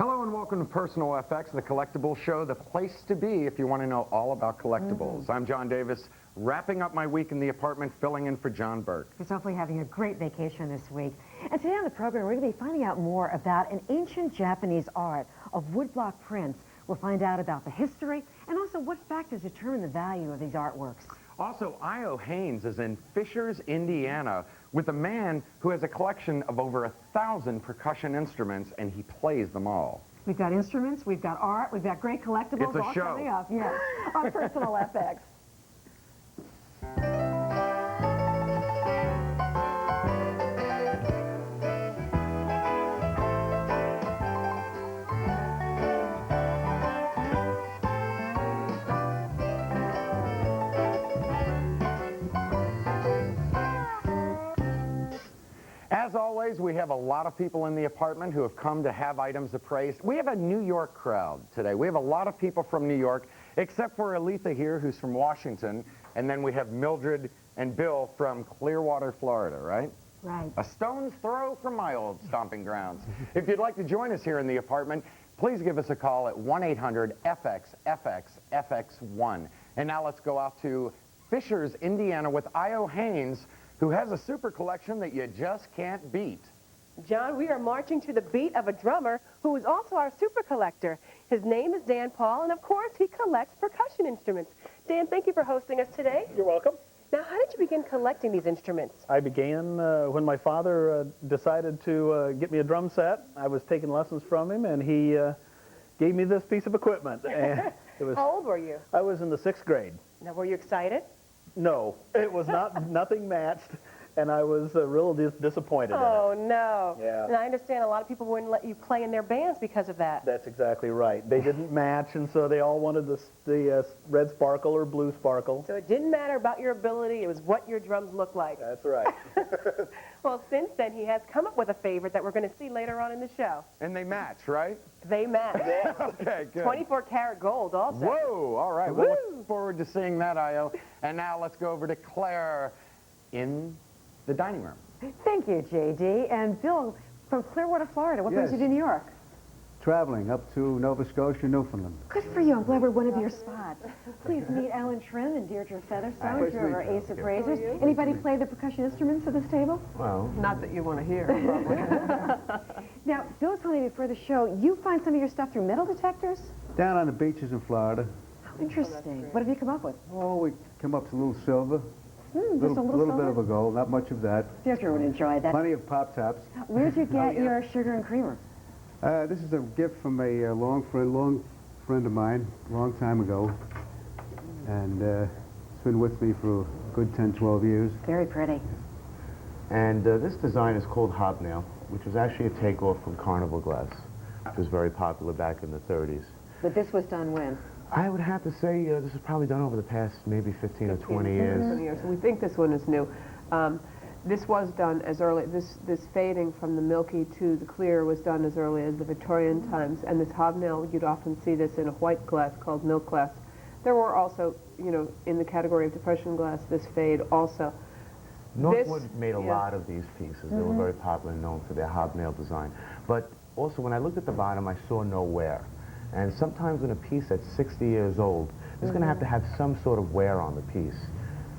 Hello and welcome to Personal FX, the collectibles show, the place to be if you want to know all about collectibles. I'm John Davis, wrapping up my week in the apartment, filling in for John Burke. He's hopefully having a great vacation this week. And today on the program, we're going to be finding out more about an ancient Japanese art of woodblock prints. We'll find out about the history and also what factors determine the value of these artworks. Also, I.O. Haynes is in Fishers, Indiana, with a man who has a collection of over 1,000 percussion instruments, and he plays them all. We've got instruments, we've got art, we've got great collectibles. It's a all show. Coming up, yes, on Personal FX. As always, we have a lot of people in the apartment who have come to have items appraised. We have a New York crowd today. We have a lot of people from New York, except for Aletha here, who's from Washington, and then we have Mildred and Bill from Clearwater, Florida, right? Right. A stone's throw from my old stomping grounds. If you'd like to join us here in the apartment, please give us a call at 1-800-FX-FX-FX1. And now let's go out to Fishers, Indiana with I.O. Haynes, who has a super collection that you just can't beat. John, we are marching to the beat of a drummer who is also our super collector. His name is Dan Paul, and of course, he collects percussion instruments. Dan, thank you for hosting us today. You're welcome. Now, how did you begin collecting these instruments? I began when my father decided to get me a drum set. I was taking lessons from him, and he gave me this piece of equipment. And it was, How old were you? I was in the 6th grade. Now, were you excited? No, it was nothing matched, and I was real disappointed Oh, in it. no. Yeah. And I understand a lot of people wouldn't let you play in their bands because of that. That's exactly right. They didn't match, and so they all wanted the red sparkle or blue sparkle. So it didn't matter about your ability, it was what your drums looked like. That's right. Well, since then, he has come up with a favorite that we're going to see later on in the show. And they match, right? They match. Okay, good. 24-karat gold also. Whoa, all right. We'll look forward to seeing that, I.O. And now let's go over to Claire in the dining room. Thank you, J.D. And Bill, from Clearwater, Florida, what brings you to New York? Traveling up to Nova Scotia, Newfoundland. Good for you. I'm glad we're one of your spots. Please meet Alan Trim and Deirdre Featherstone, two of our ace appraisers. Anybody play the percussion instruments at this table? Well, Not that you want to hear, Now, Bill was telling me before the show, you find some of your stuff through metal detectors? down on the beaches in Florida. How interesting. What have you come up with? Oh, we come up to a little silver. Just a little bit of a gold, not much of that. Deirdre would enjoy that. Plenty of pop tops. Where'd you get your sugar and creamer? This is a gift from a long friend of mine, a long time ago. And it's been with me for a good 10, 12 years. Very pretty. And this design is called Hobnail, which was actually a takeoff from Carnival glass, which was very popular back in the 30s. But this was done when? I would have to say this was probably done over the past maybe 15 or 20 years. So we think this one is new. This was done as early, this fading from the milky to the clear was done as early as the Victorian times, and this hobnail, you'd often see this in a white glass called milk glass. There were also, you know, in the category of depression glass, this fade also. Northwood made a lot of these pieces. They were very popular and known for their hobnail design. But also when I looked at the bottom, I saw no wear. And sometimes when a piece that's 60 years old, it's going to have some sort of wear on the piece.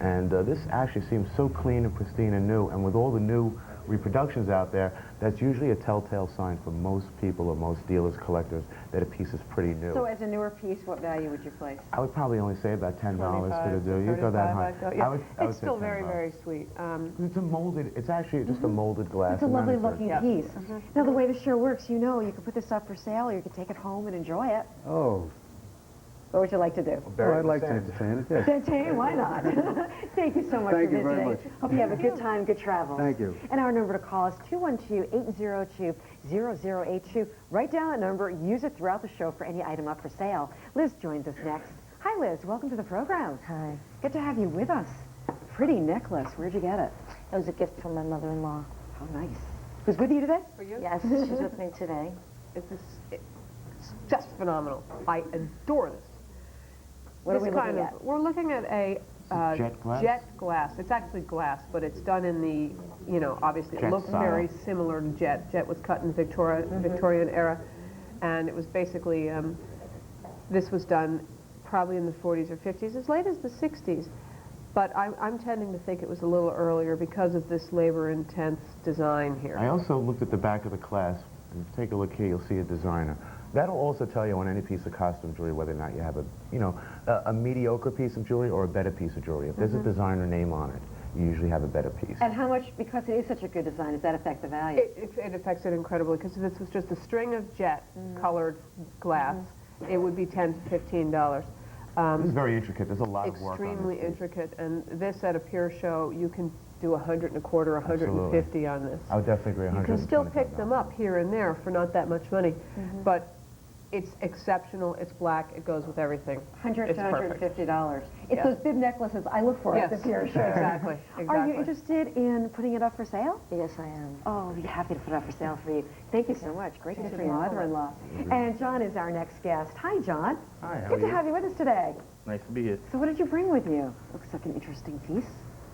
And this actually seems so clean and pristine and new, and with all the new reproductions out there, that's usually a telltale sign for most people or most dealers, collectors, that a piece is pretty new. So as a newer piece, what value would you place? I would probably only say about $10 for the do. You go that high. Yeah. I would It's say still $10. very, very sweet. It's a molded, it's actually just a molded glass. It's a and lovely then looking piece. Now the way the show works, you know, you can put this up for sale or you can take it home and enjoy it. Oh, What would you like to do? oh I'd like to entertain it, yes. Entertain? Why not? Thank you so much Thank for you very visiting. much. Hope you have a good time, good travels. Thank you. And our number to call is 212-802-0082. Write down that number, use it throughout the show for any item up for sale. Liz joins us next. Hi, Liz. Welcome to the program. Hi. Good to have you with us. Pretty necklace. Where'd you get it? It was a gift from my mother-in-law. How nice. Who's with you today? For you? Yes, she's with me today. It's just phenomenal. I adore this. What are we looking at? We're looking at a jet glass? jet glass. It's actually glass, but it's done in the, you know, obviously it Jet looks style. very similar to jet. Jet was cut in Victorian era. And it was basically, this was done probably in the 40s or 50s, as late as the 60s. But I'm tending to think it was a little earlier because of this labor-intense design here. I also looked at the back of the clasp, and if you take a look here, you'll see a designer. That'll also tell you on any piece of costume jewelry whether or not you have a mediocre piece of jewelry or a better piece of jewelry. If there's a designer name on it, you usually have a better piece. And how much, because it is such a good design, does that affect the value? It affects it incredibly, because if this was just a string of jet-colored glass, it would be $10 to $15. This is very intricate. There's a lot of work on this. Extremely intricate, and this at a pure show, you can do 100 and a quarter, 150 on this. I would definitely agree. You can still pick them up here and there for not that much money, but it's exceptional. It's black. It goes with everything. $100 It's to perfect. $150. It's Yeah. those bib necklaces I look for at the pure show. Exactly. Are you interested in putting it up for sale? Yes, I am. Oh, I'll be happy to put it up for sale for you. Thank you so much. Great to see your mother-in-law. And John is our next guest. Hi, John. Hi, how Good are to you? have you with us today. Nice to be here. So what did you bring with you? Looks like an interesting piece.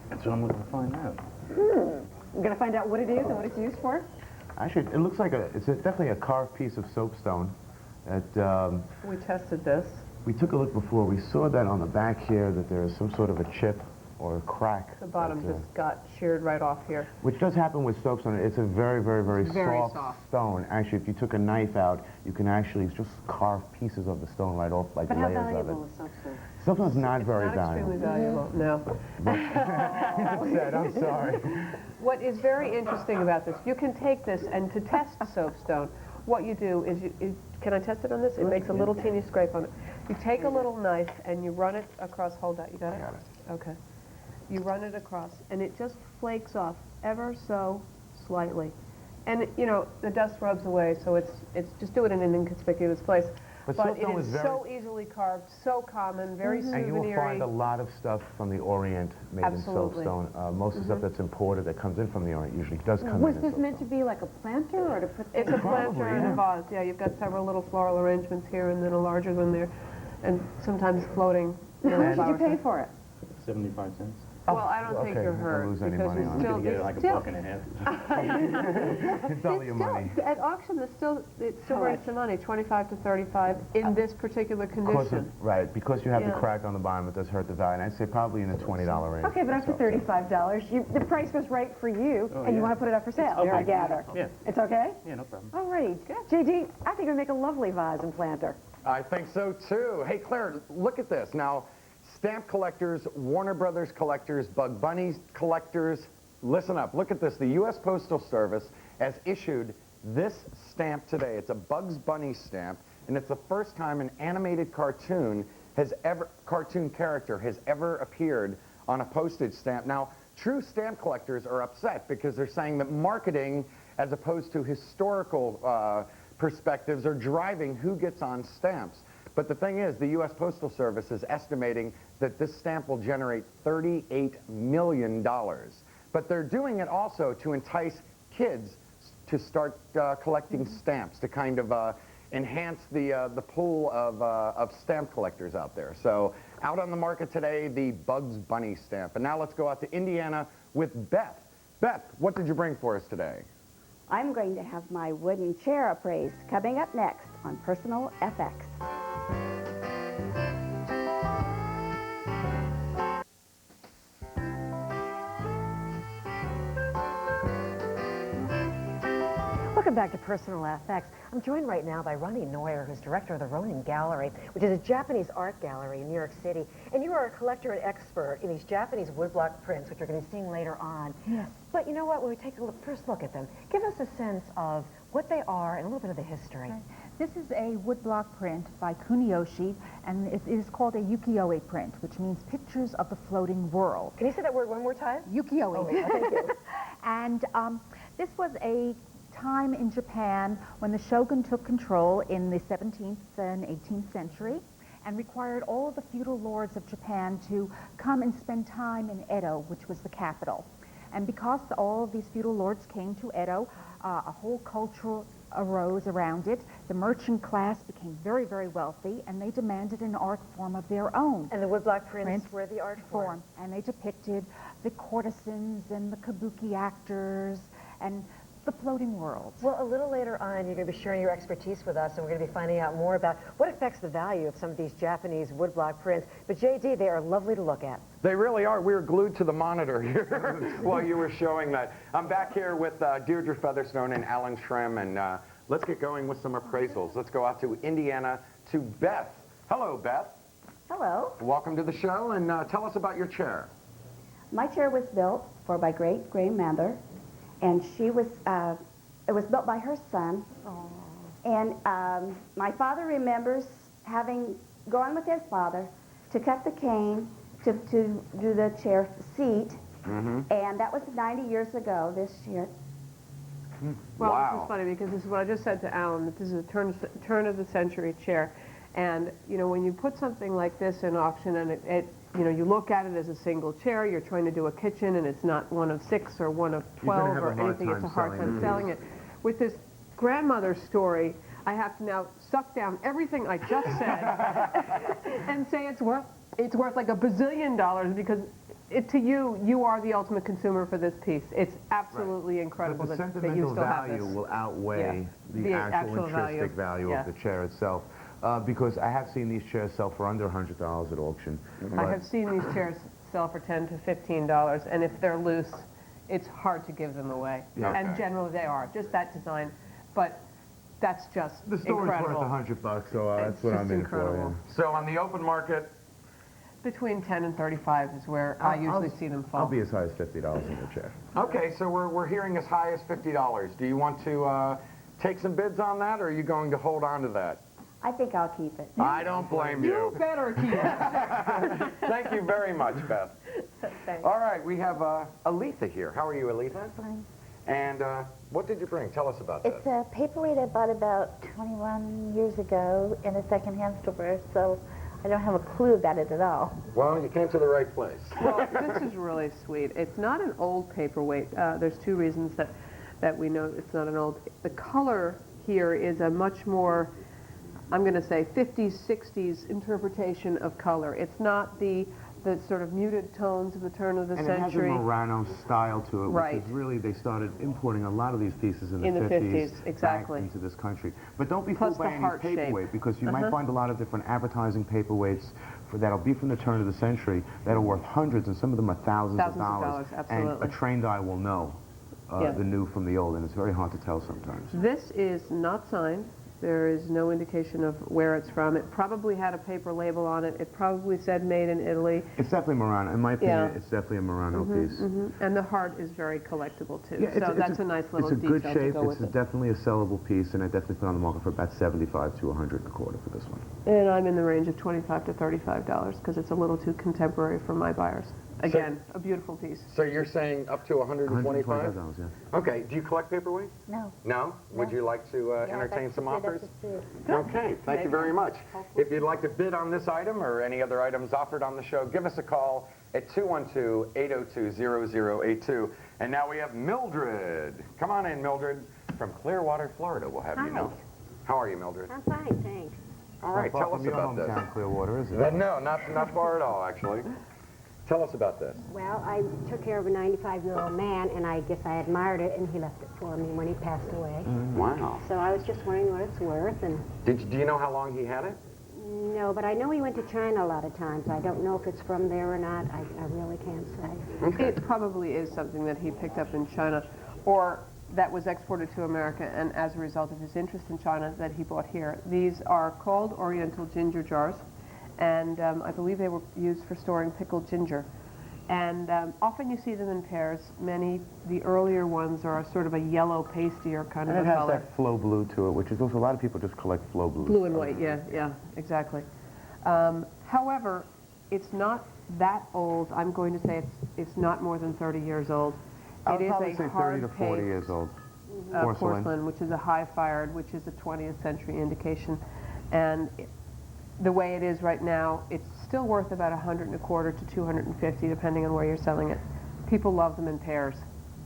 That's what I'm looking to find out. We're going to find out what it is and what it's used for. Actually, it looks like definitely a carved piece of soapstone. We tested this. We took a look before. We saw that on the back here that there is some sort of a chip or a crack. The bottom that, just got sheared right off here. which does happen with soapstone. It's a very, very, very, Very soft, soft. stone. Actually, if you took a knife out, you can actually just carve pieces of the stone right off, like But how layers of valuable it. is soapstone? Soapstone's not very Not extremely valuable, no. upset, I'm sorry. What is very interesting about this, you can take this, and to test soapstone, what you do is, can I test it on this? It makes a little teeny scrape on it. You take a little knife and you run it across, hold that, you got it? Got it. Okay. You run it across, and it just flakes off ever so slightly. And, you know, the dust rubs away, so it's just do it in an inconspicuous place. But But it soapstone is is so easily carved, so common, very And you will find a souvenir-y. lot of stuff from the Orient made Absolutely. in soapstone. Most of the stuff that's imported that comes in from the Orient usually does come Was in this meant to soapstone. be like a planter or to put It's a things- planter and a vase, yeah. You've got several little floral arrangements here and then a larger one there, and sometimes floating. How much did you flowers. pay for it? 75 cents. Well, I don't think okay, you're don't hurt lose any because money it's on it. still, You get it like a still, buck and a half. It's all your money. at auction, it's still How worth much? some money, 25 to 35 in this particular condition. Because you have the Yeah. crack on the bottom, it does hurt the value. And I'd say probably in the $20 range. Okay, but after $35, the price was right for you, and you yeah. want to put it up for sale, okay. I gather. Yeah. It's okay? Yeah, no problem. All righty. JD, I think it would make a lovely vase and planter. I think so too. Hey, Claire, look at this. Now, stamp collectors, Warner Brothers collectors, Bug Bunny collectors, listen up. Look at this. The U.S. Postal Service has issued this stamp today. It's a Bugs Bunny stamp, and it's the first time an animated cartoon character has ever appeared on a postage stamp. Now, true stamp collectors are upset because they're saying that marketing, as opposed to historical perspectives, are driving who gets on stamps. But the thing is, the U.S. Postal Service is estimating that this stamp will generate $38 million. But they're doing it also to entice kids to start collecting stamps, to kind of enhance the pool of stamp collectors out there. So out on the market today, the Bugs Bunny stamp. And now let's go out to Indiana with Beth. Beth, what did you bring for us today? I'm going to have my wooden chair appraised coming up next on Personal FX. Welcome back to Personal FX. I'm joined right now by Ronnie Neuer, who's director of the Ronin Gallery, which is a Japanese art gallery in New York City. And you are a collector and expert in these Japanese woodblock prints, which we're going to be seeing later on. Yes. But you know what? When we take a first look at them, give us a sense of what they are and a little bit of the history. This is a woodblock print by Kuniyoshi, and it is called a ukiyo-e print, which means pictures of the floating world. Can you say that word one more time? Ukiyo-e. Oh, yeah, thank you. And this was a time in Japan when the shogun took control in the 17th and 18th century and required all of the feudal lords of Japan to come and spend time in Edo, which was the capital. And because all of these feudal lords came to Edo, a whole culture arose around it. The merchant class became very, very wealthy, and they demanded an art form of their own. And the woodblock prints were the art form. And they depicted the courtesans and the kabuki actors and the floating world. Well, a little later on, you're going to be sharing your expertise with us, and we're going to be finding out more about what affects the value of some of these Japanese woodblock prints. But J.D., they are lovely to look at. They really are. We were glued to the monitor here while you were showing that. I'm back here with Deirdre Featherstone and Alan Shrem, and let's get going with some appraisals. Let's go out to Indiana to Beth. Hello, Beth. Hello. Welcome to the show, and tell us about your chair. My chair was built for my great-grandmother, and she was, it was built by her son. Oh. And my father remembers having gone with his father to cut the cane to do the chair seat, and that was 90 years ago this year. Well, Wow. this is funny because this is what I just said to Alan, that this is a turn of the century chair. And, you know, when you put something like this in auction and you know, you look at it as a single chair, you're trying to do a kitchen and it's not one of 6 or one of 12 or anything, it's a hard time selling it. With this grandmother story, I have to now suck down everything I just said and say it's worth like $1 bazillion because to you are the ultimate consumer for this piece. It's absolutely incredible But the that you still have sentimental this. value will outweigh Yeah. the actual intrinsic value yeah. of the chair itself. Because I have seen these chairs sell for under $100 at auction. I have seen these chairs sell for $10 to $15, and if they're loose, it's hard to give them away. Yeah. And Okay. generally they are, just that design. But that's just The store's incredible. worth $100, so that's It's what just I'm in incredible. for. So on the open market, Between 10 and 35 is where I usually see them fall. I'll be as high as $50 in the chair. okay, so we're hearing as high as $50. Do you want to take some bids on that, or are you going to hold on to that? I think I'll keep it. I don't blame You you. better keep it. Thank you very much, Beth. Thanks. All right, we have Aletha here. How are you, Aletha? Fine. And what did you bring? Tell us about this. It's a paperweight I bought about 21 years ago in a secondhand store, so I don't have a clue about it at all. Well, you came to the right place. Well, this is really sweet. It's not an old paperweight. There's two reasons that we know it's not an old. The color here is a much more, I'm going to say, 50s, 60s interpretation of color. It's not the sort of muted tones of the turn of the And century. it has a Murano style to it, Right. which is really, they started importing a lot of these pieces in the 50s, exactly. back into this country. But don't be Plus fooled by the any heart shape. paperweight, because you might find a lot of different advertising paperweights that'll be from the turn of the century that are worth hundreds, and some of them are thousands of dollars. Absolutely. And a trained eye will know Yeah. the new from the old, and it's very hard to tell sometimes. This is not signed. There is no indication of where it's from. It probably had a paper label on it. It probably said made in Italy. It's definitely Murano. In my opinion, Yeah. it's definitely a Murano piece. And the heart is very collectible too. Yeah, so that's a nice little It's a good detail shape. to go It's with it. definitely a sellable piece, and I definitely put on the market for about $75 to $100 and a quarter for this one. And I'm in the range of $25 to $35 because it's a little too contemporary for my buyers. Again, a beautiful piece. So you're saying up to $125? $125, yeah. Okay. Do you collect paperweight? No. No? Would you like to entertain some offers? Good. Okay, thank you very much. If you'd like to bid on this item or any other items offered on the show, give us a call at 212-802-0082. And now we have Mildred. Come on in, Mildred, from Clearwater, Florida. We'll have you know. How are you, Mildred? I'm fine, thanks. All right, Not far tell us from your about this. hometown, Clearwater, is it? No, not far at all, actually. Tell us about this. Well, I took care of a 95-year-old man, and I guess I admired it, and he left it for me when he passed away. Wow. So I was just wondering what it's worth, and Do you know how long he had it? no, but I know he went to China a lot of times. I don't know if it's from there or not. I really can't say. It probably is something that he picked up in China or that was exported to America, and as a result of his interest in China that he bought here. These are called Oriental ginger jars, and I believe they were used for storing pickled ginger. And often you see them in pairs. The earlier ones are sort of a yellow, pastier kind of And a it has color. that flow blue to it, which is also, a lot of people just collect flow blues. Blue and white, yeah, exactly. However, it's not that old. I'm going to say it's not more than 30 years old. I would It is probably a say 30 hard to 40 years old. porcelain, which is a high-fired, which is a 20th century indication. And the way it is right now, it's still worth about $100 and a quarter to $250, depending on where you're selling it. People love them in pairs,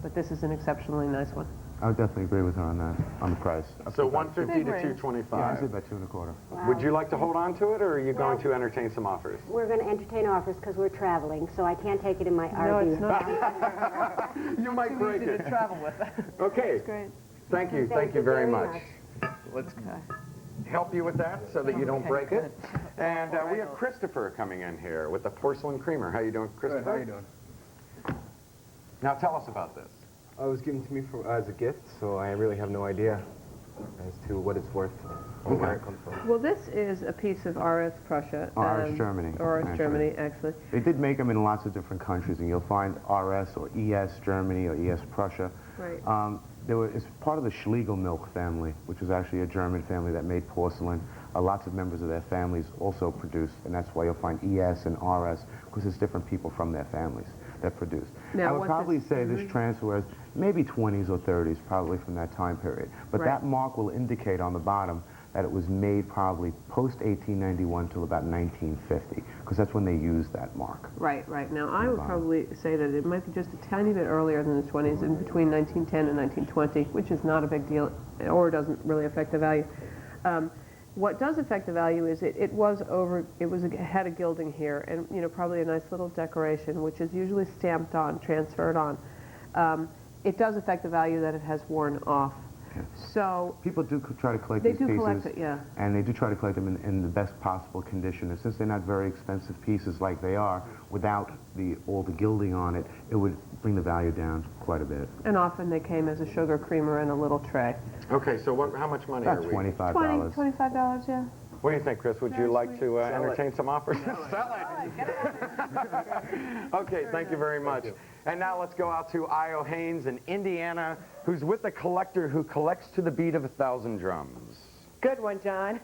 but this is an exceptionally nice one. I would definitely agree with her on that, on the price. So 150 to 225. Yeah, I say about 2 1/4. Wow. Would you like to hold on to it, or are you going to entertain some offers? We're going to entertain offers because we're traveling, so I can't take it in my RV. No, it's not. You might break Easy it. to travel with. Okay. That's great. Thank you. Thank you very much. Let's Okay. help you with that so that you don't Okay, break it. good. And we have Christopher coming in here with the porcelain creamer. How you doing, Christopher? Good, how you doing? Now tell us about this. It was given to me as a gift, so I really have no idea as to what it's worth or where it comes from. Well, this is a piece of RS Prussia. RS Germany. RS actually. Germany, actually. They did make them in lots of different countries, and you'll find RS or ES Germany or ES Prussia. Right. It's part of the Schlegel Milk family, which was actually a German family that made porcelain. Lots of members of their families also produced, and that's why you'll find ES and RS, because it's different people from their families that produce. Now, I would what probably this- say this transfer is maybe 20s or 30s, probably from that time period. But Right. that mark will indicate on the bottom that it was made probably post-1891 till about 1950, because that's when they used that mark. Right, right. Now, I would probably say that it might be just a tiny bit earlier than the 20s, in between 1910 and 1920, which is not a big deal, or doesn't really affect the value. What does affect the value is it had a gilding here, and probably a nice little decoration, which is usually stamped on, transferred on. It does affect the value that it has worn off. Yeah. So people do try to collect they these do pieces, collect it, yeah. and they do try to collect them in the best possible condition. And since they're not very expensive pieces like they are, without all the gilding on it, it would bring the value down quite a bit. And often they came as a sugar creamer in a little tray. Okay, so how much money About are we? $25. $25, yeah. What do you think, Chris? Would you like to entertain some offers? Sell it. Okay, thank you very much. And now let's go out to Io Haynes in Indiana, who's with a collector who collects to the beat of 1,000 drums. Good one, John.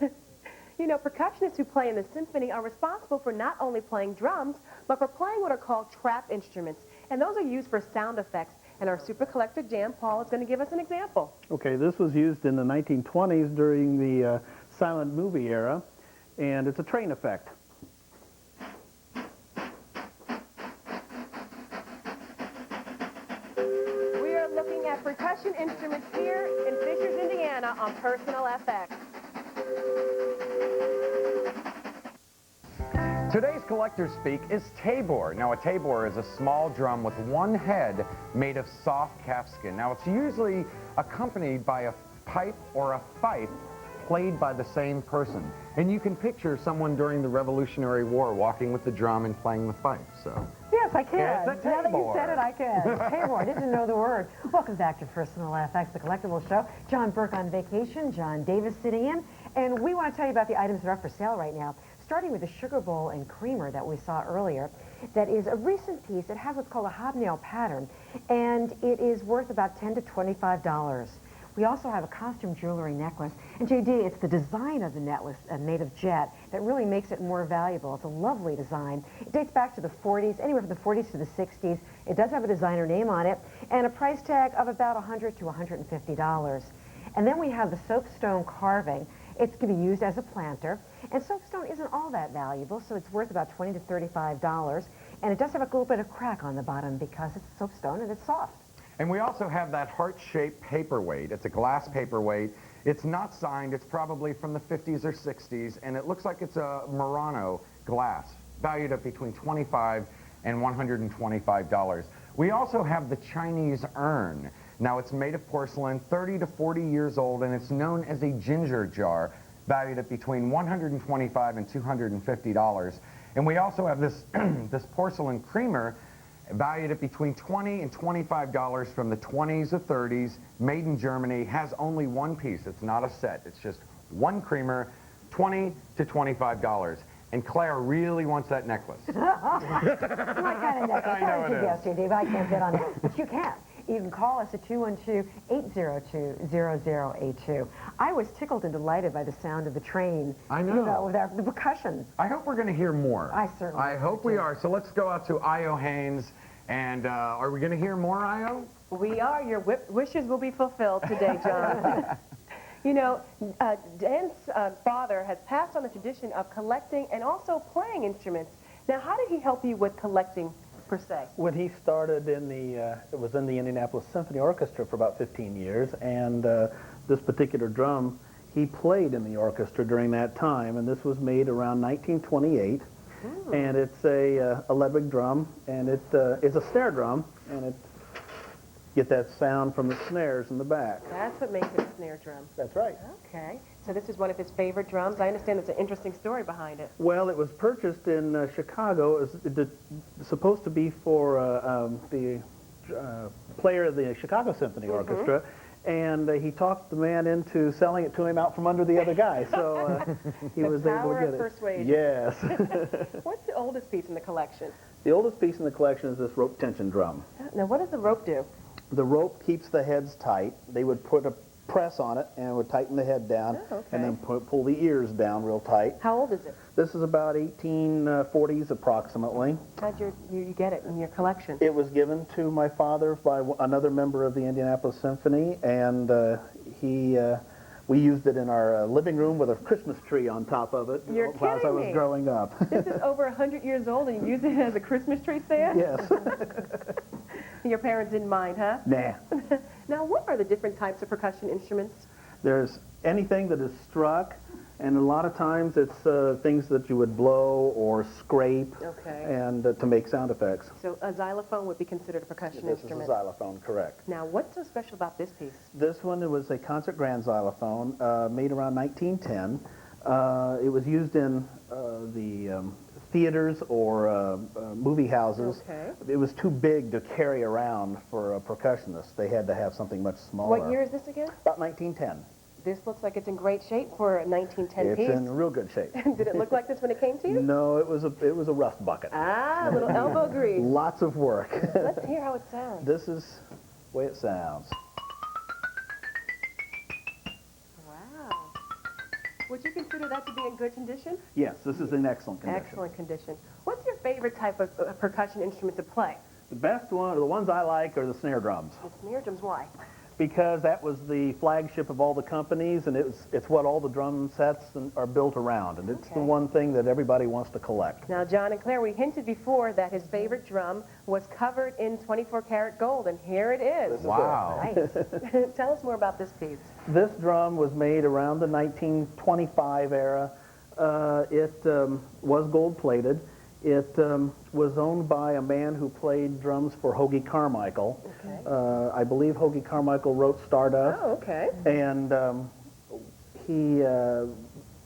Percussionists who play in the symphony are responsible for not only playing drums, but for playing what are called trap instruments. And those are used for sound effects. And our super collector, Dan Paul, is going to give us an example. Okay, this was used in the 1920s during the silent movie era, and it's a train effect. We are looking at percussion instruments here in Fishers, Indiana on Personal FX. Today's Collector Speak is tabor. Now, a tabor is a small drum with one head made of soft calfskin. Now, it's usually accompanied by a pipe or a fife played by the same person. And you can picture someone during the Revolutionary War walking with the drum and playing the fife, so. Yes, I can. It's a Now that you tabor. said it, I can. Tabor, I didn't know the word. Welcome back to Personal FX, the Collectibles Show. John Burke on vacation, John Davis sitting in, and we want to tell you about the items that are up for sale right now, starting with the sugar bowl and creamer that we saw earlier. That is a recent piece. It has what's called a hobnail pattern, and it is worth about $10 to $25. We also have a costume jewelry necklace. And JD, it's the design of the necklace made of jet that really makes it more valuable. It's a lovely design. It dates back to the 40s, anywhere from the 40s to the 60s. It does have a designer name on it, and a price tag of about $100 to $150. And then we have the soapstone carving. It's going to be used as a planter. And soapstone isn't all that valuable, so it's worth about $20 to $35. And it does have a little bit of crack on the bottom because it's soapstone and it's soft. And we also have that heart-shaped paperweight. It's a glass paperweight. It's not signed. It's probably from the 50s or 60s, and it looks like it's a Murano glass, valued at between $25 and $125. We also have the Chinese urn. Now, it's made of porcelain, 30 to 40 years old, and it's known as a ginger jar, valued at between $125 and $250. And we also have this, this porcelain creamer, valued at between $20 and $25 from the 20s or 30s, made in Germany, has only one piece. It's not a set. It's just one creamer, $20 to $25. And Claire really wants that necklace. My kind of necklace. I know it is. Yes, Dave, I can't bid on it, but you can. You can call us at 212-802-0082. I was tickled and delighted by the sound of the train. I know. You know, with the percussion. I hope we're going to hear more. I certainly I hope we are. So let's go out to Io Haynes. And are we going to hear more, Io? We are. Your wishes will be fulfilled today, John. Dan's father has passed on the tradition of collecting and also playing instruments. Now, how did he help you with collecting per se? When he started in it was in the Indianapolis Symphony Orchestra for about 15 years, and this particular drum, he played in the orchestra during that time, and this was made around 1928, and it's a Ludwig drum, and it's a snare drum, and it get that sound from the snares in the back. That's what makes it a snare drum. That's right. Okay. So this is one of his favorite drums. I understand there's an interesting story behind it. Well, it was purchased in Chicago. It was supposed to be for the player of the Chicago Symphony Orchestra, and he talked the man into selling it to him out from under the other guy. So he was able to get it. Persuasion. Yes. What's the oldest piece in the collection? The oldest piece in the collection is this rope tension drum. Now, what does the rope do? The rope keeps the heads tight. They would put a press on it and would tighten the head down, and then pull the ears down real tight. How old is it? This is about 1840s approximately. How'd you get it in your collection? It was given to my father by another member of the Indianapolis Symphony, and we used it in our living room with a Christmas tree on top of it You're while I was growing up. This is over 100 years old, and you use it as a Christmas tree stand? Yes. Your parents didn't mind, huh? Nah. Now, what are the different types of percussion instruments? There's anything that is struck, and a lot of times it's things that you would blow or scrape and to make sound effects. So a xylophone would be considered a percussion instrument? This is a xylophone, correct. Now, what's so special about this piece? This one, it was a concert grand xylophone made around 1910. It was used in the theaters or movie houses. It was too big to carry around for a percussionist. They had to have something much smaller. What year is this again? About 1910. This looks like it's in great shape for a 1910 piece. It's in real good shape. Did it look like this when it came to you? No, it was a rust bucket. Ah, a little elbow grease. Lots of work. Let's hear how it sounds. This is the way it sounds. Wow. Would you consider that to be in good condition? Yes, this is in excellent condition. Excellent condition. What's your favorite type of percussion instrument to play? The best one, or the ones I like, are the snare drums. The snare drums, why? Because that was the flagship of all the companies, and it's what all the drum sets are built around, and it's the one thing that everybody wants to collect. Now, John and Claire, we hinted before that his favorite drum was covered in 24-karat gold, and here it is. Wow. Nice. Tell us more about this piece. This drum was made around the 1925 era. It was gold-plated. It was owned by a man who played drums for Hoagie Carmichael. I believe Hoagie Carmichael wrote Stardust. Oh, okay. And he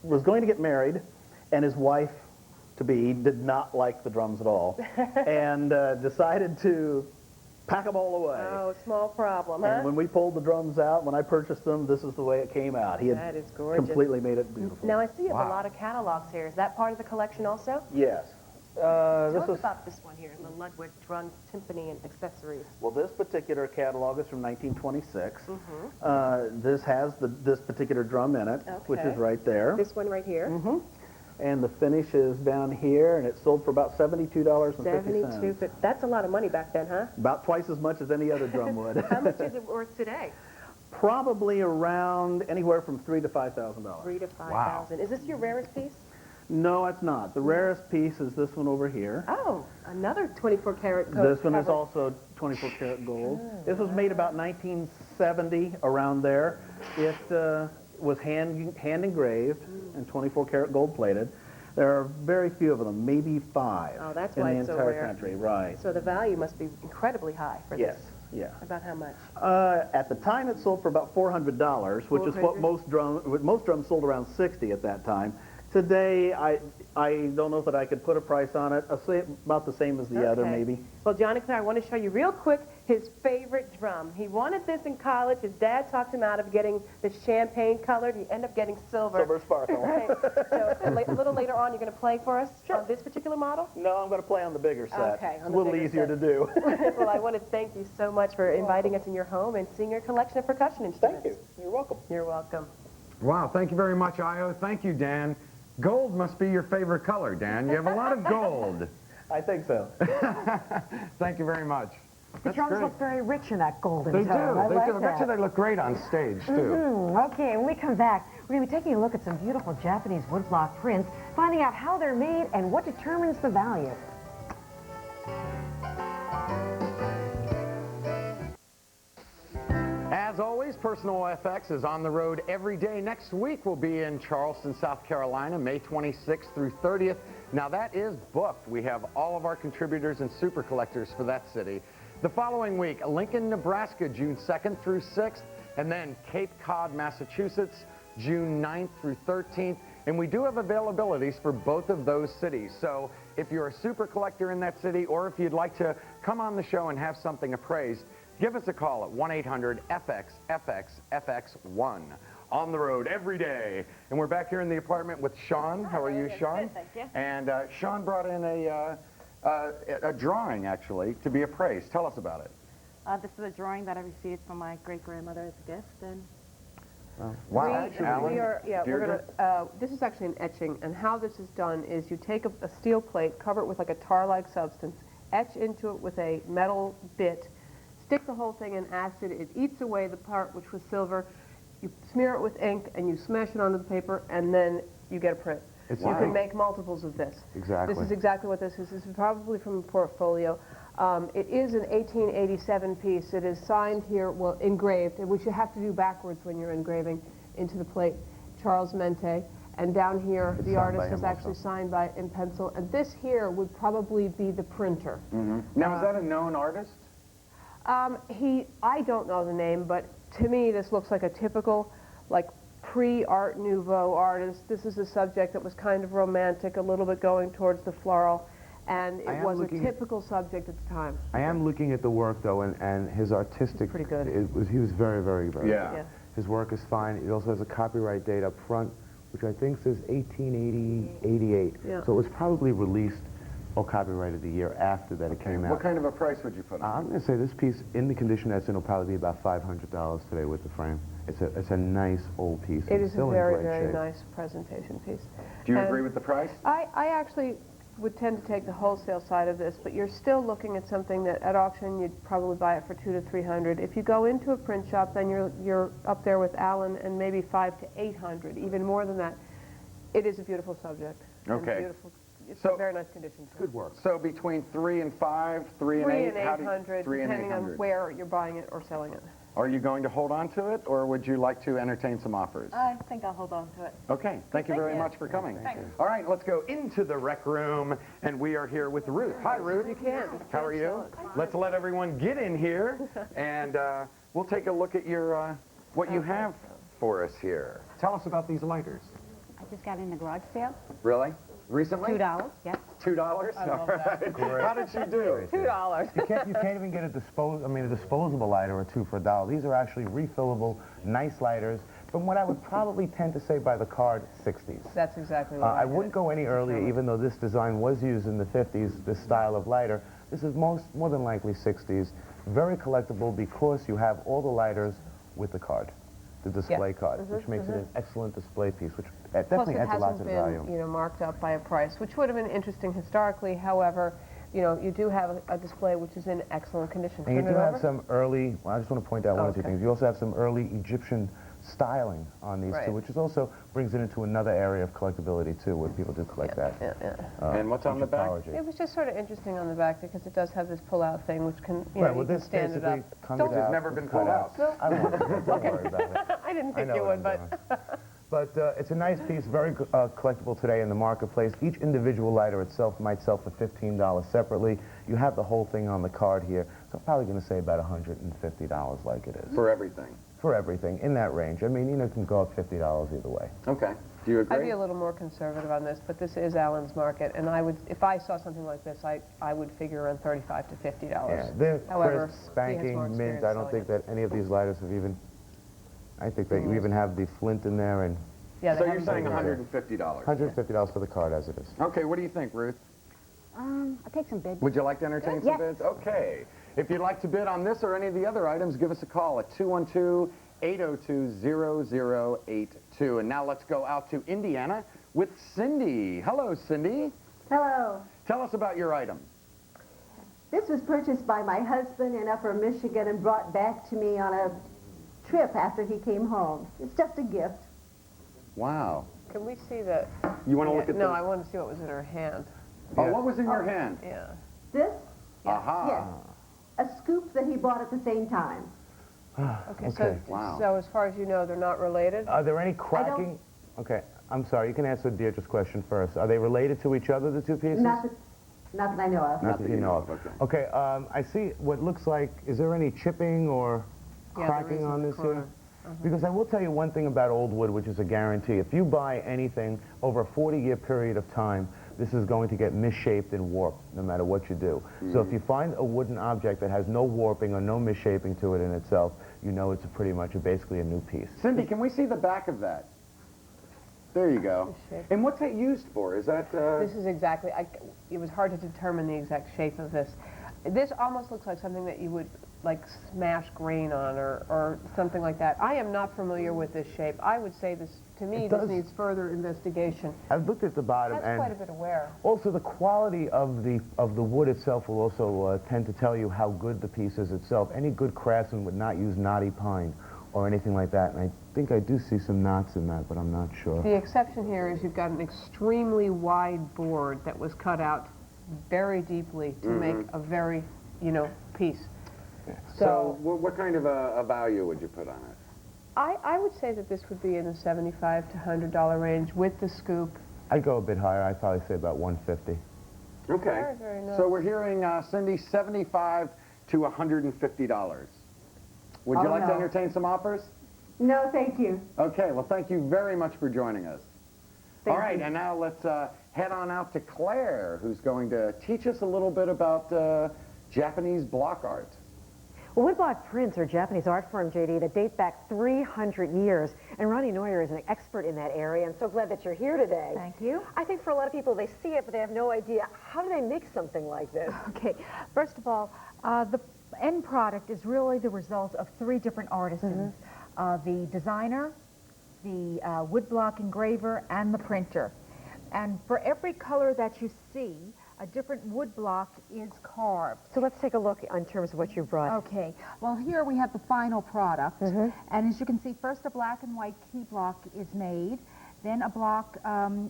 was going to get married, and his wife-to-be did not like the drums at all, and decided to pack them all away. Oh, small problem, huh? And when we pulled the drums out, when I purchased them, this is the way it came out. He had That is gorgeous. completely made it beautiful. Now, I see you have a lot of catalogs here. Is that part of the collection also? Yes. Tell us about this one here, the Ludwig Drum Timpani and Accessories. Well, this particular catalog is from 1926. This has this particular drum in it, which is right there. This one right here. And the finish is down here, and it sold for about $72.50. $72. That's a lot of money back then, huh? About twice as much as any other drum would. How much is it worth today? Probably around anywhere from $3,000 to $5,000. $3,000 to $5,000. Is this your rarest piece? No, it's not. The rarest piece is this one over here. Oh, another 24-karat gold. This one is also 24-karat gold. This was made about 1970, around there. It was hand engraved and 24-karat gold plated. There are very few of them, maybe 5 Oh, that's in why the it's so entire rare. country. Right. So the value must be incredibly high for Yes. this. Yeah. About how much? At the time, it sold for about $400, which is what most drums sold around $60 at that time. Today, I don't know that I could put a price on it. I'll say about the same as the other, maybe. Well, John and Claire, I want to show you real quick his favorite drum. He wanted this in college. His dad talked him out of getting the champagne colored. He ended up getting silver. Silver sparkle. Right. So a little later on, you're going to play for us on this particular model? No, I'm going to play on the bigger set. Okay, It's a little easier to do. Well, I want to thank you so much for inviting us in your home and seeing your collection of percussion instruments. Thank you. You're welcome. You're welcome. Wow, thank you very much, Io. Thank you, Dan. Gold must be your favorite color, Dan. You have a lot of gold. I think so. Thank you very much. The drums look very rich in that golden They tone. I do. like I bet you they look great on stage, too. Okay, when we come back, we're going to be taking a look at some beautiful Japanese woodblock prints, finding out how they're made and what determines the value. always, Personal FX is on the road every day. Next week we'll be in Charleston, South Carolina, May 26th through 30th. Now that is booked. We have all of our contributors and super collectors for that city. The following week, Lincoln, Nebraska, June 2nd through 6th, and then Cape Cod, Massachusetts, June 9th through 13th. And we do have availabilities for both of those cities. So if you're a super collector in that city, or if you'd like to come on the show and have something appraised, give us a call at 1-800-FX-FX-FX1. On the road every day. And we're back here in the apartment with Sean. How are you, Sean? Good, thank you. And Sean brought in a drawing, actually, to be appraised. Tell us about it. This is a drawing that I received from my great-grandmother as a gift. And wow. This is actually an etching, and how this is done is you take a steel plate, cover it with like a tar-like substance, etch into it with a metal bit, stick the whole thing in acid. It eats away the part which was silver. You smear it with ink, and you smash it onto the paper, and then you get a print. You can make multiples of this. Exactly. This is exactly what this is. This is probably from a portfolio. It is an 1887 piece. It is signed here, well, engraved, which you have to do backwards when you're engraving into the plate. Charles Mente. And down here, the artist is actually signed in pencil. And this here would probably be the printer. Now, is that a known artist? I don't know the name, but to me, this looks like a typical, like, pre-Art Nouveau artist. This is a subject that was kind of romantic, a little bit going towards the floral, and it was a typical subject at the time. I am looking at the work, though, and his artistic... Pretty good. He was very, very, very good. Yeah. His work is fine. It also has a copyright date up front, which I think says 1888. Yeah. So it was probably released or copyrighted the year after that it came out. What kind of a price would you put on it? I'm going to say this piece, in the condition that's in, will probably be about $500 today with the frame. It's a nice old piece. It It's is a still in very, great very shape. nice presentation piece. Do you agree with the price? I actually would tend to take the wholesale side of this, but you're still looking at something that at auction you'd probably buy it for $200 to $300. If you go into a print shop, then you're up there with Allen and maybe $500 to $800, even more than that. It is a beautiful subject. Okay. Beautiful. It's in very nice condition. Good work. So between 3 and 5, 3 and 8, 3 and 800, depending on where you're buying it or selling it. Are you going to hold on to it, or would you like to entertain some offers? I think I'll hold on to it. Okay, thank you very much for coming. Thanks. All right, let's go into the rec room, and we are here with Ruth. Hi, Ruth. You can. How are you? Let's let everyone get in here, and we'll take a look at your what you have for us here. Tell us about these lighters. I just got in the garage sale. Really? Recently? $2, yes. $2? All right. How did she do? $2. You can't even get a disposable lighter or two for $1. These are actually refillable, nice lighters. From what I would probably tend to say by the card, 60s. That's exactly what I wouldn't go any earlier, even though this design was used in the 50s, this style of lighter. This is more than likely 60s. Very collectible because you have all the lighters with the card, the display card, which makes it an excellent display piece, which definitely adds lots of value. Plus, it hasn't been, marked up by a price, which would have been interesting historically. However, you do have a display which is in excellent condition. And you do have some early, well, I just want to point out one or two things. You also have some early Egyptian styling on these too, which is also brings it into another area of collectability too, where people do collect that. And what's on the back? It was just sort of interesting on the back because it does have this pull-out thing, which can, well, you can stand it up. It's never been pulled out. I won't. Don't worry about it. I didn't think you would, but... But it's a nice piece, very collectible today in the marketplace. Each individual lighter itself might sell for $15 separately. You have the whole thing on the card here, so I'm probably going to say about $150 like it is. For everything? For everything, in that range. I mean, it can go up $50 either way. Okay. Do you agree? I'd be a little more conservative on this, but this is Allen's Market, and I would, if I saw something like this, I would figure around $35 to $50. Yeah, they're However, crisp, spanking, mint. I don't think that any of these lighters have even... I think that you even have the flint in there, and... Yeah, so you're saying $150? $150 for the card as it is. Okay, what do you think, Ruth? I'll take some bids. Would you like to entertain some bids? Okay. If you'd like to bid on this or any of the other items, give us a call at 212-802-0082. And now let's go out to Indiana with Cindy. Hello, Cindy. Hello. Tell us about your item. This was purchased by my husband in Upper Michigan and brought back to me on a trip after he came home. It's just a gift. Wow. Can we see that? You want to look at No, I want to see what was in her hand. Oh, what was in your hand? Yeah. This? Aha. Yes. A scoop that he bought at the same time. Okay, Okay. so as far as you know, they're not related? Are there any cracking? Okay, I'm sorry. You can answer Deirdre's question first. Are they related to each other, the two pieces? Not that I know of. Not that you know of. Okay, I see what looks like, is there any chipping or Yeah, there cracking is in on the this corner. here? Because I will tell you one thing about old wood, which is a guarantee. If you buy anything over a 40-year period of time, this is going to get misshaped and warped, no matter what you do. So if you find a wooden object that has no warping or no misshaping to it in itself, you know it's pretty much basically a new piece. Cindy, can we see the back of that? There you go. And what's it used for? Is that... This is exactly, it was hard to determine the exact shape of this. This almost looks like something that you would like smash grain on or something like that. I am not familiar with this shape. I would say this, to me, this needs further investigation. I've looked at the bottom That's and quite a bit of wear. also the quality of the wood itself will also tend to tell you how good the piece is itself. Any good craftsman would not use knotty pine or anything like that, and I think I do see some knots in that, but I'm not sure. The exception here is you've got an extremely wide board that was cut out very deeply to make a very, piece. So what kind of a value would you put on it? I would say that this would be in the $75 to $100 range with the scoop. I'd go a bit higher. I'd probably say about 150. Okay. Very, very nice. So we're hearing, Cindy, $75 to $150. Would you like to entertain some offers? No, thank you. Okay, well, thank you very much for joining us. All right, and now let's head on out to Claire, who's going to teach us a little bit about Japanese block art. Well, Woodblock prints are a Japanese art form, JD, that date back 300 years. And Ronnie Neuer is an expert in that area. I'm so glad that you're here today. Thank you. I think for a lot of people, they see it, but they have no idea. How do they make something like this? Okay, first of all, the end product is really the result of three different artisans. The designer, the woodblock engraver, and the printer. And for every color that you see, a different woodblock is carved. So let's take a look in terms of what you brought. Okay, well here we have the final product. And as you can see, first a black and white key block is made. Then a block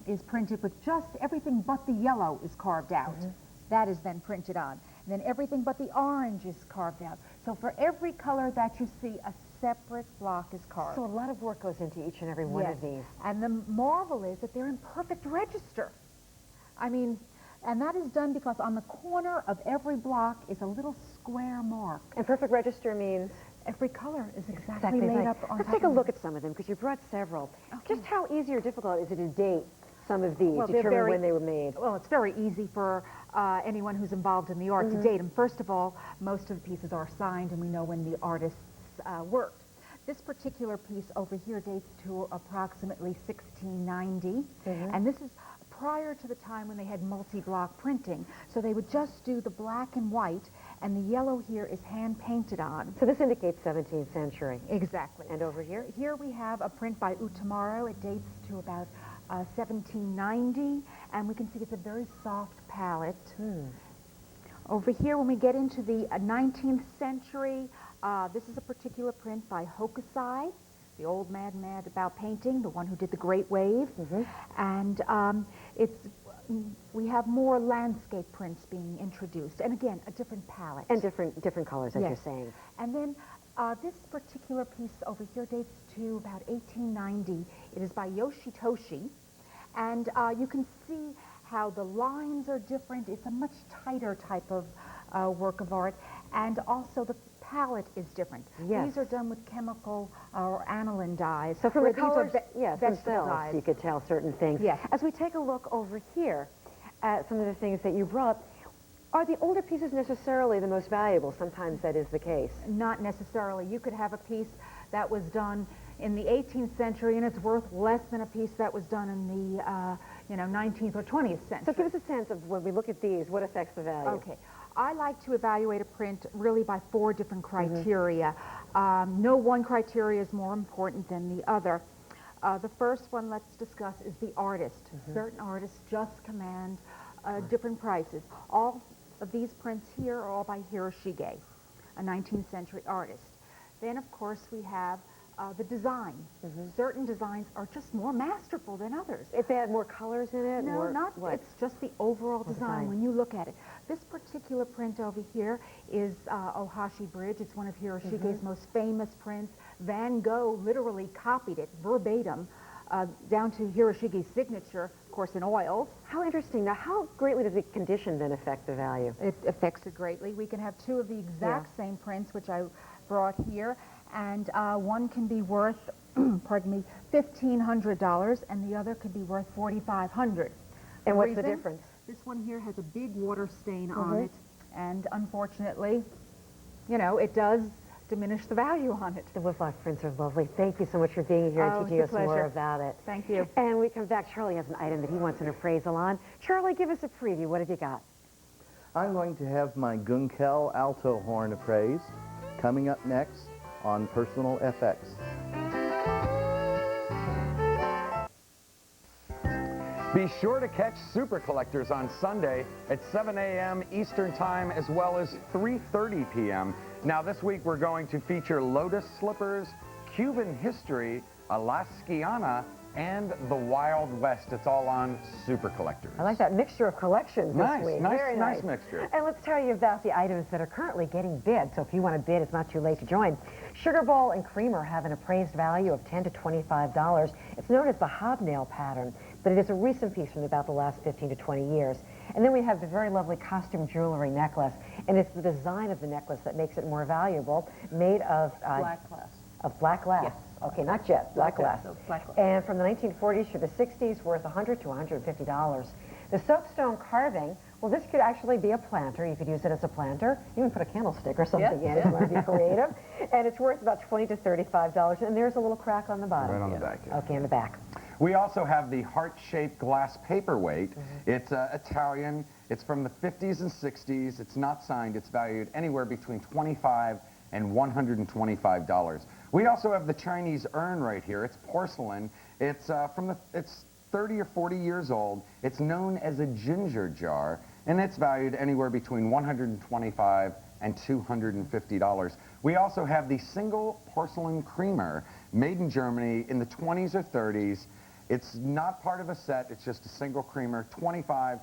is printed with just everything but the yellow is carved out. That is then printed on. And then everything but the orange is carved out. So for every color that you see, a separate block is carved. So a lot of work goes into each and every one of these. And the marvel is that they're in perfect register. I mean, and that is done because on the corner of every block is a little square mark. And perfect register means? Every color is exactly laid up on Let's top take a of look at some of them, because you brought several. Okay. Just how easy or difficult is it to date some of these, Well, determine when they were made? Well, it's very easy for anyone who's involved in the art to date them. First of all, most of the pieces are signed and we know when the artists worked. This particular piece over here dates to approximately 1690, and this is prior to the time when they had multi-block printing. So they would just do the black and white, and the yellow here is hand-painted on. So this indicates 17th century. Exactly. And over here? Here we have a print by Utamaro. It dates to about 1790, and we can see it's a very soft palette. Over here, when we get into the 19th century, this is a particular print by Hokusai, the old mad about painting, the one who did the Great Wave. And we have more landscape prints being introduced, and again, a different palette. And different colors, as you're saying. And then this particular piece over here dates to about 1890. It is by Yoshitoshi, and you can see how the lines are different. It's a much tighter type of work of art, and also the palette is different. Yes. These are done with chemical or aniline dyes. So from the where these are colors, yes, vegetable themselves, dyes. you could tell certain things. Yes. As we take a look over here at some of the things that you brought, are the older pieces necessarily the most valuable? Sometimes that is the case. Not necessarily. You could have a piece that was done in the 18th century and it's worth less than a piece that was done in the 19th or 20th century. So give us a sense of, when we look at these, what affects the value? Okay. I like to evaluate a print really by 4 different criteria. No one criteria is more important than the other. The first one let's discuss is the artist. Certain artists just command different prices. All of these prints here are all by Hiroshige, a 19th century artist. Then, of course, we have the design. Certain designs are just more masterful than others. If they had more colors in it? No, not. What? It's just the overall design when you look at it. This particular print over here is Ohashi Bridge. It's one of Hiroshige's most famous prints. Van Gogh literally copied it verbatim down to Hiroshige's signature, of course, in oils. How interesting. Now, how greatly does the condition then affect the value? It affects it greatly. We can have two of the exact same prints, which I brought here, and one can be worth, pardon me, $1,500, and the other could be worth $4,500. And what's the difference? This one here has a big water stain on it, and unfortunately, you know, it does diminish the value on it. The Woodblock prints are lovely. Thank you so much for being here and teaching us more about it. Thank you. And we come back. Charlie has an item that he wants an appraisal on. Charlie, give us a preview. What have you got? I'm going to have my Gunkel alto horn appraised coming up next on Personal FX. Be sure to catch Super Collectors on Sunday at 7 a.m. Eastern Time as well as 3:30 p.m. Now this week we're going to feature Lotus Slippers, Cuban History, Alaskiana, and the Wild West. It's all on Super Collectors. I like that mixture of collections this week. Very nice mixture. And let's tell you about the items that are currently getting bid. So if you want to bid, it's not too late to join. Sugar Bowl and Creamer have an appraised value of $10 to $25. It's known as the Hobnail pattern, but it is a recent piece from about the last 15 to 20 years. And then we have the very lovely costume jewelry necklace, and it's the design of the necklace that makes it more valuable, made of Black glass. Of black glass. Yes. Okay, not jet, black glass. Black glass. And from the 1940s through the 60s, worth $100 to $150. The soapstone carving, well, this could actually be a planter. You could use it as a planter. You can put a candlestick or something in if you want to be creative. And it's worth about $20 to $35. And there's a little crack on the bottom. Right on the back. Yeah. Okay, on the back. We also have the heart-shaped glass paperweight. It's Italian. It's from the 50s and 60s. It's not signed. It's valued anywhere between $25 and $125. We also have the Chinese urn right here. It's porcelain. It's it's 30 or 40 years old. It's known as a ginger jar, and it's valued anywhere between $125 and $250. We also have the single porcelain creamer made in Germany in the 20s or 30s. It's not part of a set. It's just a single creamer, $20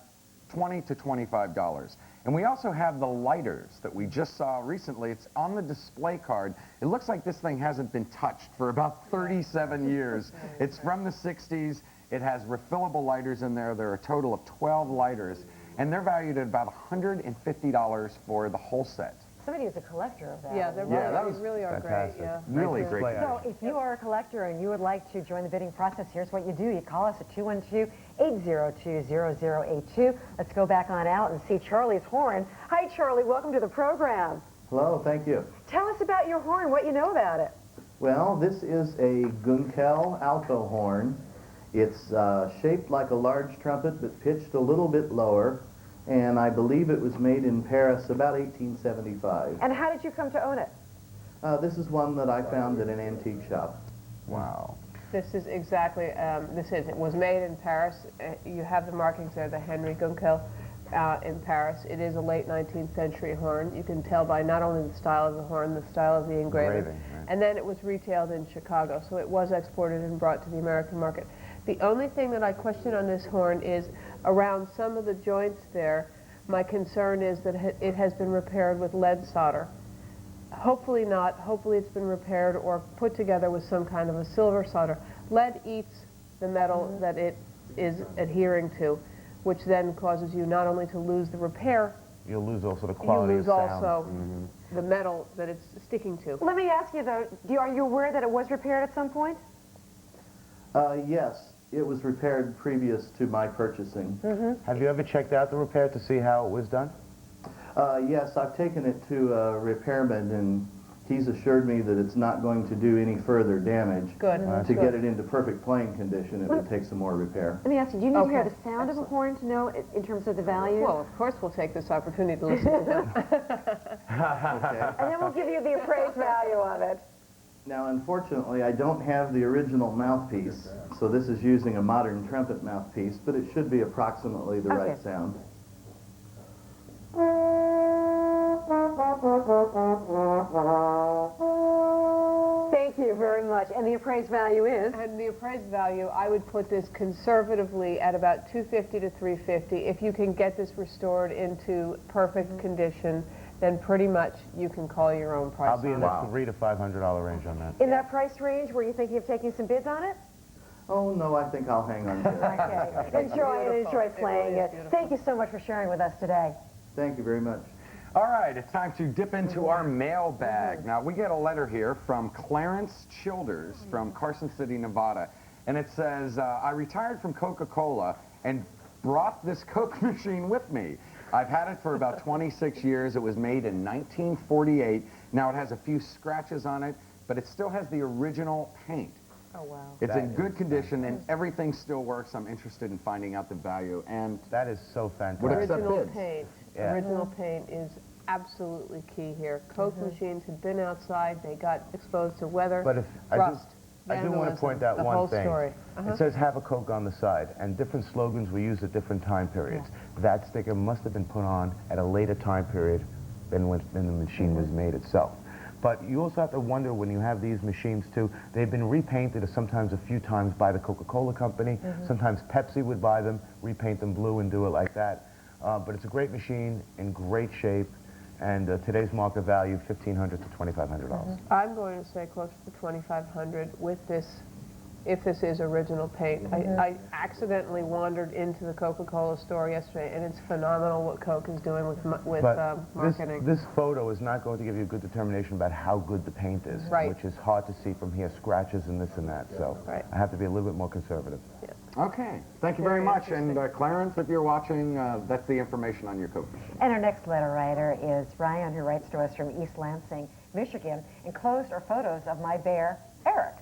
to $25. And we also have the lighters that we just saw recently. It's on the display card. It looks like this thing hasn't been touched for about 37 years. It's from the 60s. It has refillable lighters in there. There are a total of 12 lighters, and they're valued at about $150 for the whole set. Somebody who's a collector of that. Yeah, they really are great. Yeah. Really great. So if you are a collector and you would like to join the bidding process, here's what you do. You call us at 212-802-0082. Let's go back on out and see Charlie's horn. Hi, Charlie. Welcome to the program. Hello, thank you. Tell us about your horn, what you know about it. Well, this is a Gunkel alto horn. It's shaped like a large trumpet, but pitched a little bit lower. And I believe it was made in Paris about 1875. And how did you come to own it? This is one that I found at an antique shop. Wow. This is exactly, it was made in Paris. You have the markings there, the Henry Gunkel in Paris. It is a late 19th century horn. You can tell by not only the style of the horn, the style of the engraving. Right. And then it was retailed in Chicago, so it was exported and brought to the American market. The only thing that I question on this horn is around some of the joints there, my concern is that it has been repaired with lead solder. Hopefully not. Hopefully it's been repaired or put together with some kind of a silver solder. Lead eats the metal that it is adhering to, which then causes you not only to lose the repair, you'll lose also the quality of sound. You lose also the metal that it's sticking to. Let me ask you, though, are you aware that it was repaired at some point? Yes, it was repaired previous to my purchasing. Have you ever checked out the repair to see how it was done? Yes, I've taken it to a repairman, and he's assured me that it's not going to do any further damage. Good. To get it into perfect playing condition, it would take some more reper. Let me ask you, do you need to hear the sound of a horn to know in terms of the value? Well, of course we'll take this opportunity to listen to him. And then we'll give you the appraised value of it. Now, unfortunately, I don't have the original mouthpiece, so this is using a modern trumpet mouthpiece, but it should be approximately the right sound. Thank you very much. And the appraised value is? And the appraised value, I would put this conservatively at about $250 to $350. If you can get this restored into perfect condition, then pretty much you can call your own price. I'll be in the $300 to $500 range on that. In that price range, were you thinking of taking some bids on it? Oh, no, I think I'll hang on to it. Okay. Enjoy playing it. Thank you so much for sharing with us today. Thank you very much. All right, it's time to dip into our mailbag. Now, we get a letter here from Clarence Childers from Carson City, Nevada. And it says, I retired from Coca-Cola and brought this Coke machine with me. I've had it for about 26 years. It was made in 1948. Now, it has a few scratches on it, but it still has the original paint. Oh, wow. It's in good condition, and everything still works. I'm interested in finding out the value. And that is so fantastic. Would accept Original bids. paint. Yeah. Original paint is absolutely key here. Coke machines had been outside. They got exposed to weather, But if rust, I do want to point out the one whole thing. story. It says have a Coke on the side, and different slogans were used at different time periods. That sticker must have been put on at a later time period than when the machine was made itself. But you also have to wonder when you have these machines too, they've been repainted sometimes a few times by the Coca-Cola company. Sometimes Pepsi would buy them, repaint them blue and do it like that. But it's a great machine, in great shape, and today's market value, $1,500 to $2,500. I'm going to say closer to $2,500 with this, if this is original paint. I accidentally wandered into the Coca-Cola store yesterday, and it's phenomenal what Coke is doing with marketing. This photo is not going to give you a good determination about how good the paint is, which is hard to see from here, scratches and this and that. So I have to be a little bit more conservative. Okay, thank you very much. And Clarence, if you're watching, that's the information on your Coke machine. And our next letter writer is Ryan, who writes to us from East Lansing, Michigan. Enclosed are photos of my bear, Eric.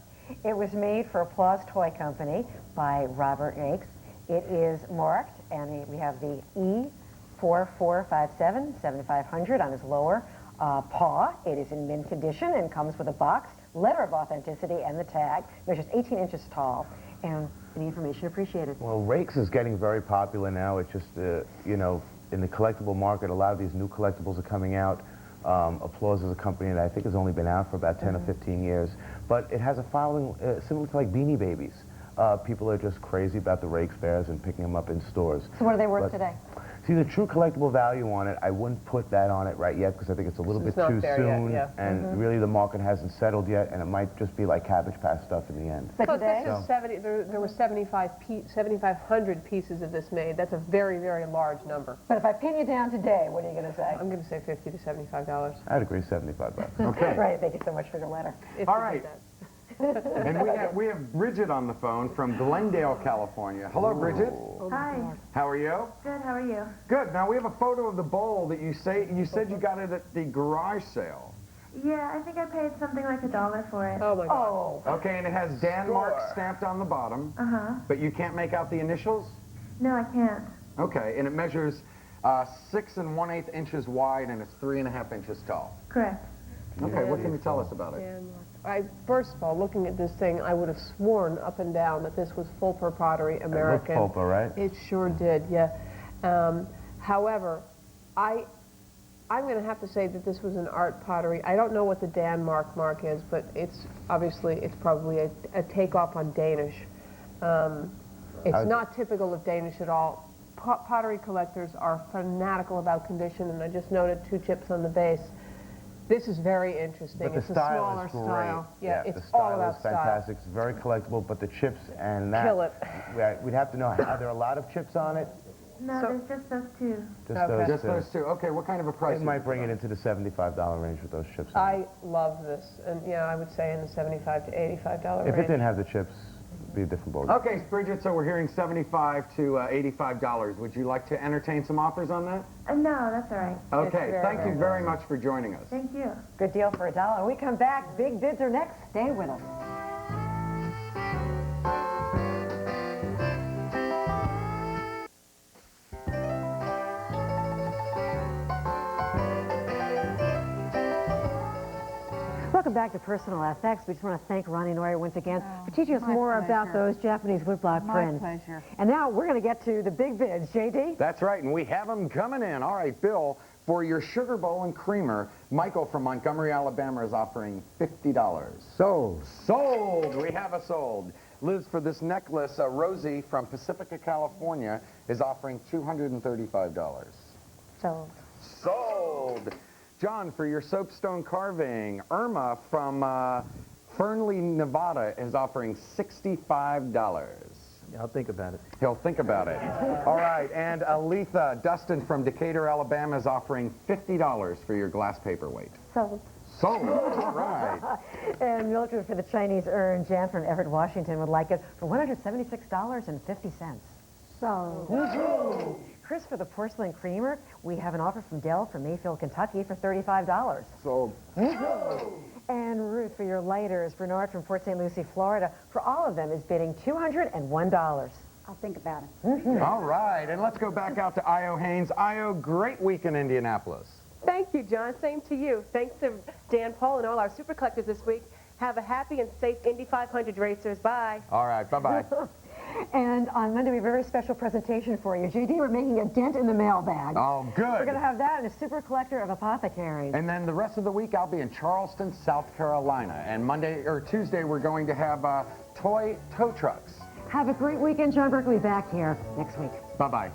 It was made for Applause Toy Company by Robert Yakes. It is marked, and we have the E4457 7500 on his lower paw. It is in mint condition and comes with a box, letter of authenticity, and the tag. Measures 18 inches tall. And any information appreciated. Well, Rakes is getting very popular now. It's just, you know, in the collectible market, a lot of these new collectibles are coming out. Applause is a company that I think has only been out for about 10 or 15 years. But it has a following similar to like Beanie Babies. People are just crazy about the Rakes bears and picking them up in stores. So what are they worth today? See, the true collectible value on it, I wouldn't put that on it right yet because I think it's a little bit too soon. And really the market hasn't settled yet, and it might just be like Cabbage Patch stuff in the end. But today? There were 7,500 pieces of this made. That's a very, very large number. But if I pin you down today, what are you going to say? I'm going to say $50 to $75. I'd agree, $75. Okay. Right, thank you so much for your letter. All right. And we have Bridget on the phone from Glendale, California. Hello, Bridget. Hi. How are you? Good, how are you? Good. Now, we have a photo of the bowl that you said you got it at the garage sale. Yeah, I think I paid something like $1 for it. Oh, my God. Oh. Okay, and it has Denmark stamped on the bottom. Uh-huh. But you can't make out the initials? No, I can't. Okay, and it measures 6 1/8 inches wide, and it's 3 1/2 inches tall. Correct. Okay, what can you tell us about it? First of all, looking at this thing, I would have sworn up and down that this was Fulper Pottery American. It looked Fulper, right? It sure did, yeah. However, I'm going to have to say that this was an art pottery. I don't know what the Denmark mark is, but it's probably a takeoff on Danish. It's not typical of Danish at all. Pottery collectors are fanatical about condition, and I just noted 2 chips on the base. This is very interesting. But the it's style a smaller is great. style. Yeah, it's the style all about is fantastic. It's very collectible, but the chips and that. Kill it. We'd have to know, are there a lot of chips on it? No, there's just those 2. Just those 2. Okay, what kind of a price? It might bring it into the $75 range with those chips on I love this, and yeah, I would say in the $75 to $85 range. If it didn't have the chips, it'd be a different ballgame. Okay, Bridget, so we're hearing $75 to $85. Would you like to entertain some offers on that? No, that's all right. Okay, thank you very much for joining us. Thank you. Good deal for $1. When we come back, big bids are next. Stay with us. Welcome back to Personal FX. We just want to thank Ronnie Neuer once again for teaching us more about those Japanese woodblock prints. My pleasure. And now we're going to get to the big bids. JD? That's right, and we have them coming in. All right, Bill, For your sugar bowl and creamer, Michael from Montgomery, Alabama is offering $50. Sold. Sold. We have a sold. Liz, for this necklace, Rosie from Pacifica, California is offering $235. Sold. Sold. John, for your soapstone carving, Irma from Fernley, Nevada is offering $65. I'll think about it. He'll think about it. All right, and Aletha Dustin from Decatur, Alabama is offering $50 for your glass paperweight. Sold. Sold. All right. And Mildred for the Chinese urn, Jan from Everett, Washington would like it for $176.50. Sold. Chris for the porcelain creamer, we have an offer from Dell from Mayfield, Kentucky for $35. Sold. And Ruth for your lighters, Bernard from Port St. Lucie, Florida, for all of them is bidding $201. I'll think about it. All right, and let's go back out to Io Haynes. Io, great week in Indianapolis. Thank you, John. Same to you. Thanks to Dan Paul and all our super collectors this week. Have a happy and safe Indy 500 racers. Bye. All right, bye-bye. And on Monday, we have a very special presentation for you. JD, we're making a dent in the mailbag. Oh, good. We're going to have that and a super collector of apothecaries. And then the rest of the week, I'll be in Charleston, South Carolina. And Monday or Tuesday, we're going to have toy tow trucks. Have a great weekend. John Burke will be back here next week. Bye-bye.